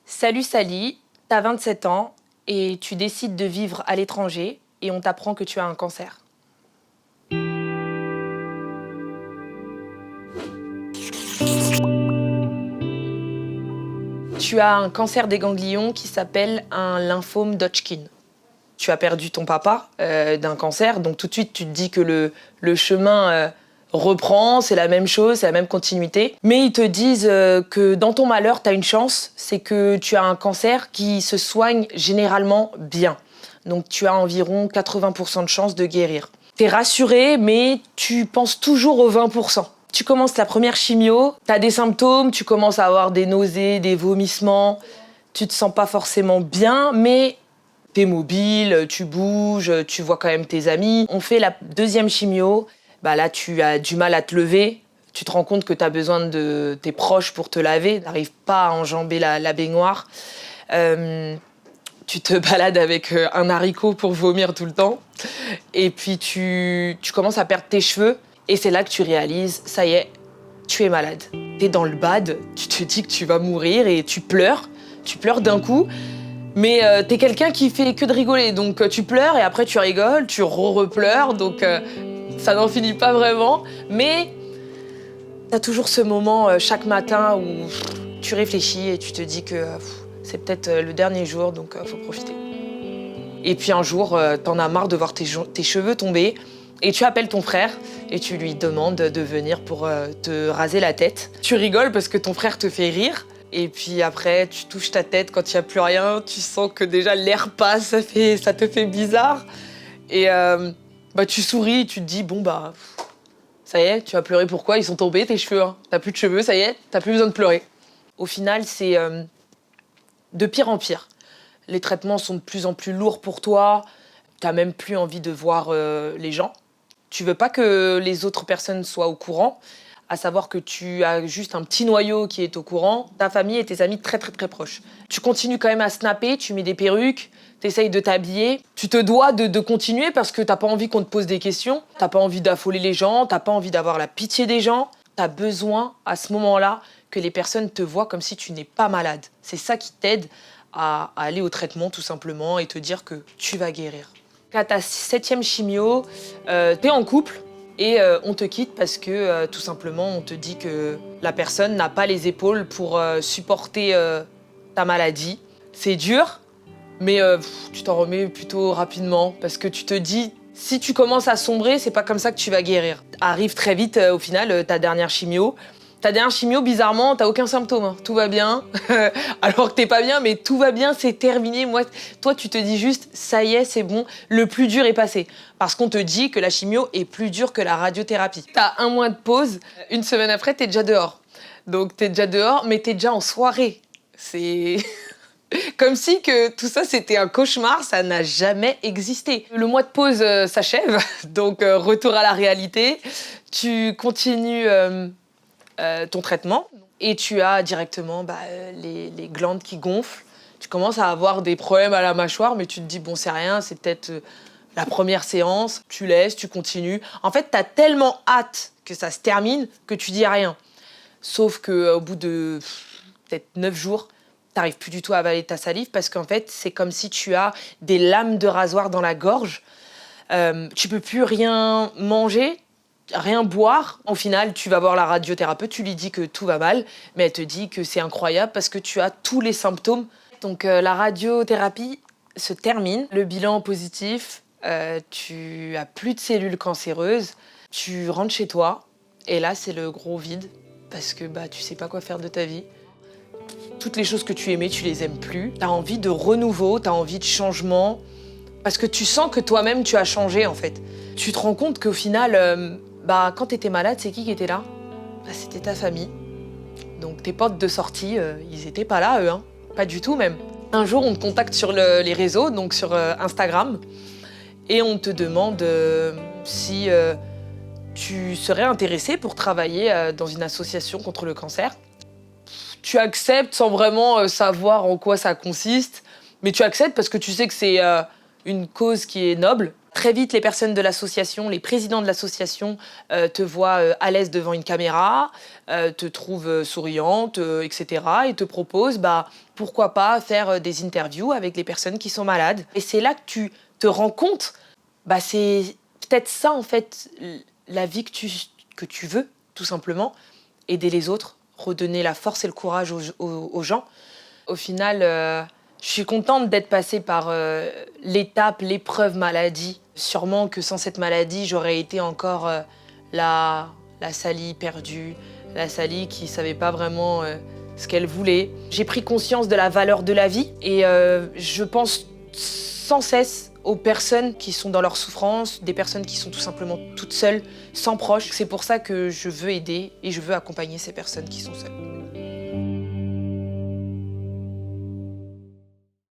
Salut Sally, t'as 27 ans et tu décides de vivre à l'étranger et on t'apprend que tu as un cancer. Tu as un cancer des ganglions qui s'appelle un lymphome d'Hodgkin. Tu as perdu ton papa d'un cancer, donc tout de suite tu te dis que le chemin reprend, c'est la même chose, c'est la même continuité. Mais ils te disent que dans ton malheur, tu as une chance, c'est que tu as un cancer qui se soigne généralement bien. Donc tu as environ 80% de chances de guérir. T'es rassuré, mais tu penses toujours aux 20%. Tu commences la première chimio, t'as des symptômes, tu commences à avoir des nausées, des vomissements, tu te sens pas forcément bien, mais t'es mobile, tu bouges, tu vois quand même tes amis. On fait la deuxième chimio, là tu as du mal à te lever, tu te rends compte que t'as besoin de tes proches pour te laver, t'arrives pas à enjamber la baignoire. Tu te balades avec un haricot pour vomir tout le temps. Et puis tu commences à perdre tes cheveux. Et c'est là que tu réalises, ça y est, tu es malade. T'es dans le bad, tu te dis que tu vas mourir et tu pleures. Tu pleures d'un coup. Mais t'es quelqu'un qui fait que de rigoler. Donc tu pleures et après tu rigoles, tu repleures. Donc ça n'en finit pas vraiment. Mais t'as toujours ce moment chaque matin où tu réfléchis et tu te dis que c'est peut-être le dernier jour, donc faut profiter. Et puis un jour, t'en as marre de voir tes cheveux tomber et tu appelles ton frère et tu lui demandes de venir pour te raser la tête. Tu rigoles parce que ton frère te fait rire. Et puis après, tu touches ta tête quand il n'y a plus rien. Tu sens que déjà l'air passe, ça te fait bizarre. Et tu souris, tu te dis, ça y est, tu vas pleurer pourquoi? Ils sont tombés tes cheveux, hein. T'as plus de cheveux, ça y est, t'as plus besoin de pleurer. Au final, c'est de pire en pire. Les traitements sont de plus en plus lourds pour toi. T'as même plus envie de voir les gens. Tu veux pas que les autres personnes soient au courant, à savoir que tu as juste un petit noyau qui est au courant, ta famille et tes amis très très très proches. Tu continues quand même à snapper, tu mets des perruques, t'essayes de t'habiller. Tu te dois de continuer parce que t'as pas envie qu'on te pose des questions, t'as pas envie d'affoler les gens, t'as pas envie d'avoir la pitié des gens. T'as besoin, à ce moment-là, que les personnes te voient comme si tu n'es pas malade. C'est ça qui t'aide à aller au traitement, tout simplement, et te dire que tu vas guérir. À ta 7e chimio, t'es en couple et on te quitte parce que, tout simplement, on te dit que la personne n'a pas les épaules pour supporter ta maladie. C'est dur, mais tu t'en remets plutôt rapidement parce que tu te dis, si tu commences à sombrer, c'est pas comme ça que tu vas guérir. Arrive très vite, au final, ta dernière chimio. Ta dernière chimio, bizarrement, t'as aucun symptôme, hein. Tout va bien. Alors que t'es pas bien, mais tout va bien, c'est terminé. Toi, tu te dis juste, ça y est, c'est bon, le plus dur est passé. Parce qu'on te dit que la chimio est plus dure que la radiothérapie. T'as un mois de pause, une semaine après, t'es déjà dehors. Donc t'es déjà dehors, mais t'es déjà en soirée. C'est comme si que tout ça, c'était un cauchemar, ça n'a jamais existé. Le mois de pause s'achève, donc retour à la réalité. Tu continues ton traitement et tu as directement les glandes qui gonflent. Tu commences à avoir des problèmes à la mâchoire, mais tu te dis, bon, c'est rien, c'est peut-être la première séance. Tu laisses, tu continues. En fait, t'as tellement hâte que ça se termine que tu dis rien. Sauf qu'au bout de peut-être 9 jours, t'arrives plus du tout à avaler ta salive parce qu'en fait, c'est comme si tu as des lames de rasoir dans la gorge. Tu peux plus rien manger, rien boire. Au final, tu vas voir la radiothérapeute, tu lui dis que tout va mal, mais elle te dit que c'est incroyable parce que tu as tous les symptômes. Donc la radiothérapie se termine, le bilan positif, tu as plus de cellules cancéreuses, tu rentres chez toi et là c'est le gros vide parce que tu sais pas quoi faire de ta vie. Toutes les choses que tu aimais, tu les aimes plus. T'as envie de renouveau, t'as envie de changement parce que tu sens que toi-même tu as changé en fait. Tu te rends compte qu'au final, quand t'étais malade, c'est qui était là? C'était ta famille. Donc tes portes de sortie, ils étaient pas là, eux, hein. Pas du tout même. Un jour, on te contacte sur les réseaux, donc sur Instagram, et on te demande si tu serais intéressé pour travailler dans une association contre le cancer. Tu acceptes sans vraiment savoir en quoi ça consiste, mais tu acceptes parce que tu sais que c'est une cause qui est noble. Très vite, les personnes de l'association, les présidents de l'association te voient à l'aise devant une caméra, te trouvent souriante, etc. et te proposent, pourquoi pas faire des interviews avec les personnes qui sont malades. Et c'est là que tu te rends compte, c'est peut-être ça en fait, la vie que tu veux, tout simplement, aider les autres, redonner la force et le courage aux gens. Au final, je suis contente d'être passée par l'épreuve maladie. Sûrement que sans cette maladie, j'aurais été encore la Sally perdue, la Sally qui savait pas vraiment ce qu'elle voulait. J'ai pris conscience de la valeur de la vie et je pense sans cesse aux personnes qui sont dans leur souffrance, des personnes qui sont tout simplement toutes seules, sans proches. C'est pour ça que je veux aider et je veux accompagner ces personnes qui sont seules.